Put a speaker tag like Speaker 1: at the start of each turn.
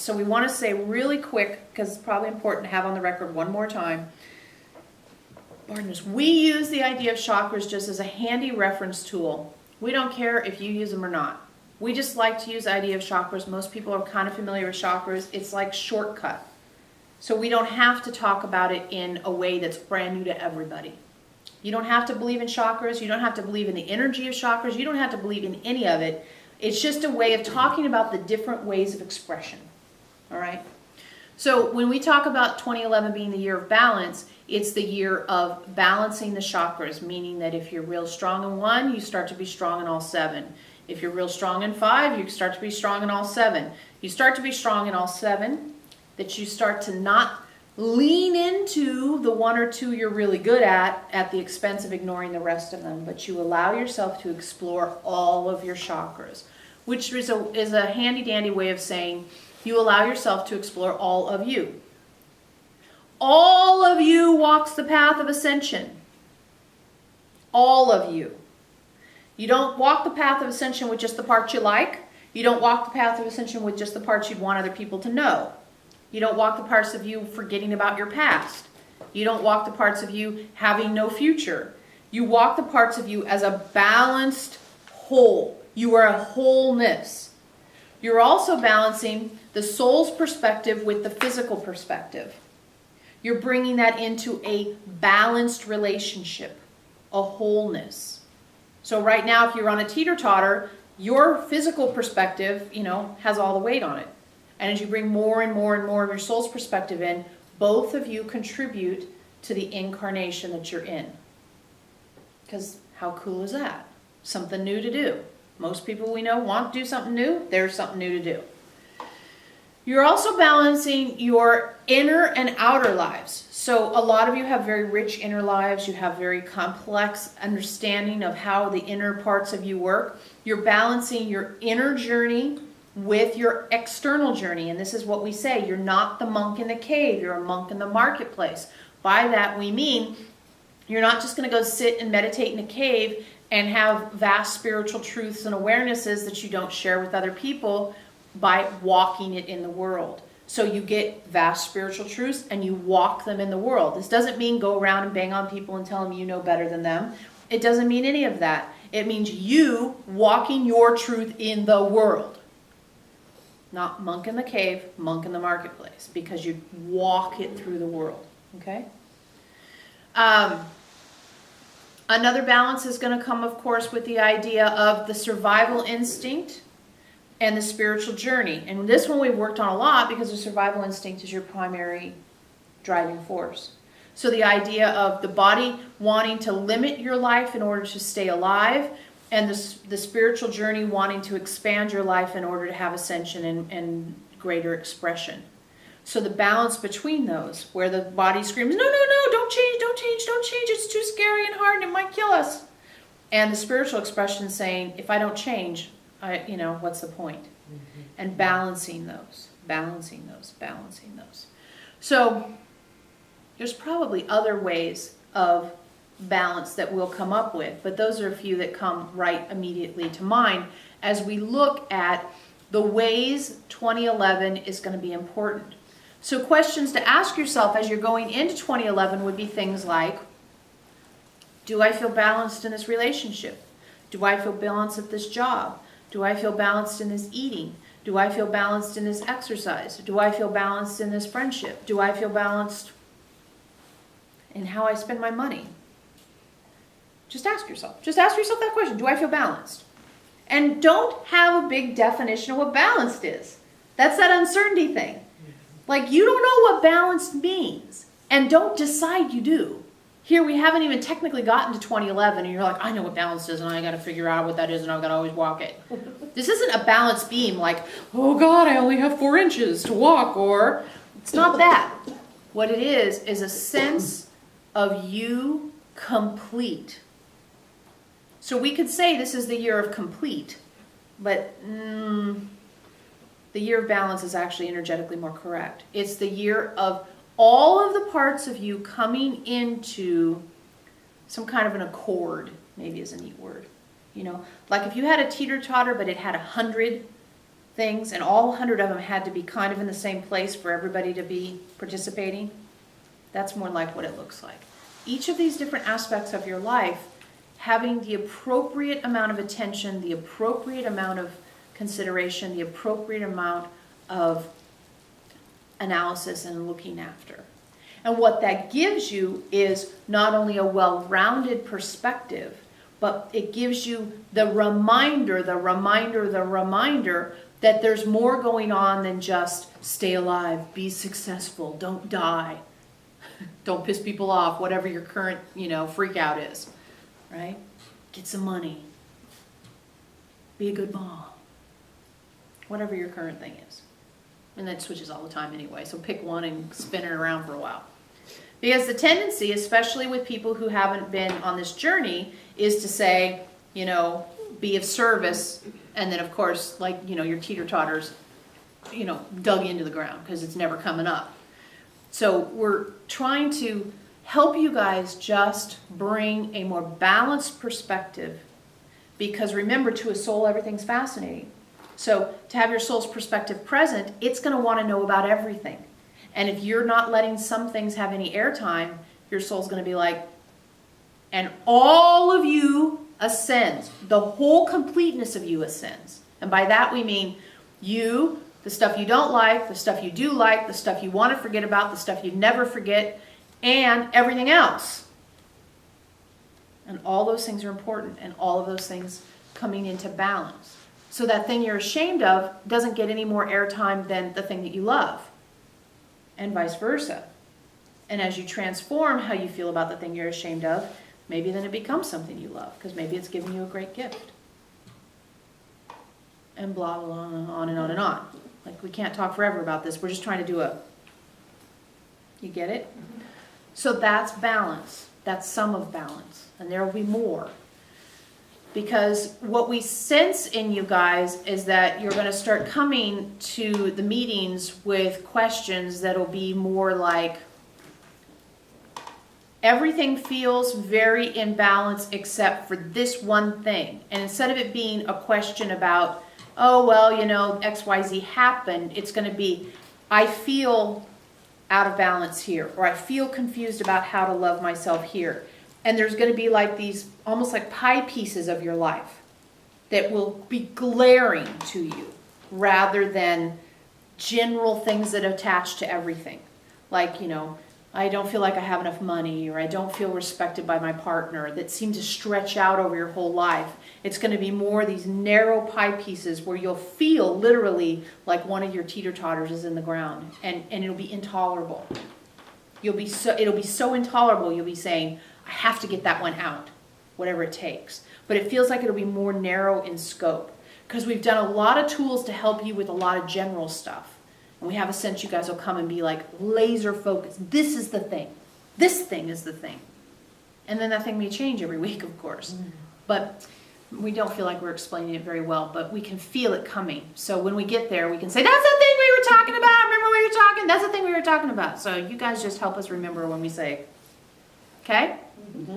Speaker 1: So we want to say really quick, because it's probably important to have on the record one more time. Pardon us. We use the idea of chakras just as a handy reference tool. We don't care if you use them or not. We just like to use the idea of chakras. Most people are kind of familiar with chakras. It's like shortcut. So we don't have to talk about it in a way that's brand new to everybody. You don't have to believe in chakras. You don't have to believe in the energy of chakras. You don't have to believe in any of it. It's just a way of talking about the different ways of expression. All right? So when we talk about 2011 being the year of balance, it's the year of balancing the chakras, meaning that if you're real strong in one, you start to be strong in all seven. If you're real strong in five, you start to be strong in all seven. You start to be strong in all seven, that you start to not lean into the one or two you're really good at the expense of ignoring the rest of them, but you allow yourself to explore all of your chakras, which is a handy-dandy way of saying you allow yourself to explore all of you. All of you walks the path of ascension. All of you. You don't walk the path of ascension with just the parts you like. You don't walk the path of ascension with just the parts you'd want other people to know. You don't walk the parts of you forgetting about your past. You don't walk the parts of you having no future. You walk the parts of you as a balanced whole. You are a wholeness. You're also balancing the soul's perspective with the physical perspective. You're bringing that into a balanced relationship, a wholeness. So right now, if you're on a teeter-totter, your physical perspective, has all the weight on it. And as you bring more and more and more of your soul's perspective in, both of you contribute to the incarnation that you're in. Because how cool is that? Something new to do. Most people we know want to do something new. There's something new to do. You're also balancing your inner and outer lives. So a lot of you have very rich inner lives. You have very complex understanding of how the inner parts of you work. You're balancing your inner journey with your external journey. And this is what we say. You're not the monk in the cave. You're a monk in the marketplace. By that we mean you're not just going to go sit and meditate in a cave and have vast spiritual truths and awarenesses that you don't share with other people by walking it in the world. So you get vast spiritual truths and you walk them in the world. This doesn't mean go around and bang on people and tell them you know better than them. It doesn't mean any of that. It means you walking your truth in the world. Not monk in the cave, monk in the marketplace, because you walk it through the world. Okay? Another balance is going to come, of course, with the idea of the survival instinct and the spiritual journey. And this one we've worked on a lot because the survival instinct is your primary driving force. So the idea of the body wanting to limit your life in order to stay alive, and the spiritual journey wanting to expand your life in order to have ascension and greater expression. So the balance between those, where the body screams, no, don't change, it's too scary and hard and it might kill us. And the spiritual expression saying, if I don't change, what's the point? Mm-hmm. And balancing those. So there's probably other ways of balance that we'll come up with, but those are a few that come right immediately to mind as we look at the ways 2011 is going to be important. So questions to ask yourself as you're going into 2011 would be things like, do I feel balanced in this relationship? Do I feel balanced at this job? Do I feel balanced in this eating? Do I feel balanced in this exercise? Do I feel balanced in this friendship? Do I feel balanced in how I spend my money? Just ask yourself that question. Do I feel balanced? And don't have a big definition of what balanced is. That's that uncertainty thing. Like, you don't know what balanced means. And don't decide you do. Here, we haven't even technically gotten to 2011, and you're like, I know what balanced is, and I got to figure out what that is, and I've got to always walk it. This isn't a balanced beam like, oh God, I only have 4 inches to walk, or it's not that. What it is a sense of you complete. So we could say this is the year of complete, but the year of balance is actually energetically more correct. It's the year of all of the parts of you coming into some kind of an accord, maybe is a neat word. Like if you had a teeter-totter but it had 100 things, and all 100 of them had to be kind of in the same place for everybody to be participating, that's more like what it looks like. Each of these different aspects of your life having the appropriate amount of attention, the appropriate amount of consideration, the appropriate amount of analysis and looking after. And what that gives you is not only a well-rounded perspective, but it gives you the reminder that there's more going on than just stay alive, be successful, don't die, don't piss people off, whatever your current, freak out is, right? Get some money, be a good mom, whatever your current thing is. And that switches all the time anyway, so pick one and spin it around for a while. Because the tendency, especially with people who haven't been on this journey, is to say, be of service, and then of course, your teeter-totters, dug into the ground because it's never coming up. So we're trying to help you guys just bring a more balanced perspective, because remember, to a soul, everything's fascinating. So to have your soul's perspective present, it's going to want to know about everything. And if you're not letting some things have any airtime, your soul's going to be like, and all of you ascends. The whole completeness of you ascends. And by that we mean you, the stuff you don't like, the stuff you do like, the stuff you want to forget about, the stuff you never forget, and everything else. And all those things are important, and all of those things coming into balance. So that thing you're ashamed of doesn't get any more airtime than the thing that you love, and vice versa. And as you transform how you feel about the thing you're ashamed of, maybe then it becomes something you love, because maybe it's giving you a great gift. And blah, blah, blah, on and on and on. Like, we can't talk forever about this. We're just trying to do you get it? So that's balance. That's some of balance. And there will be more. Because what we sense in you guys is that you're going to start coming to the meetings with questions that'll be more like, everything feels very in balance except for this one thing. And instead of it being a question about, oh, well, XYZ happened, it's going to be, I feel out of balance here, or I feel confused about how to love myself here. And there's going to be like these almost like pie pieces of your life that will be glaring to you rather than general things that attach to everything. Like, I don't feel like I have enough money, or I don't feel respected by my partner, that seem to stretch out over your whole life. It's going to be more these narrow pie pieces where you'll feel literally like one of your teeter-totters is in the ground, and it'll be intolerable. It'll be so intolerable, you'll be saying, I have to get that one out, whatever it takes. But it feels like it'll be more narrow in scope, because we've done a lot of tools to help you with a lot of general stuff. And we have a sense you guys will come and be like laser focused. This is the thing. This thing is the thing. And then that thing may change every week, of course. Mm-hmm. But we don't feel like we're explaining it very well, but we can feel it coming. So when we get there, we can say, that's the thing we were talking about. Remember we were talking? That's the thing we were talking about. So you guys just help us remember when we say, okay? Mm-hmm.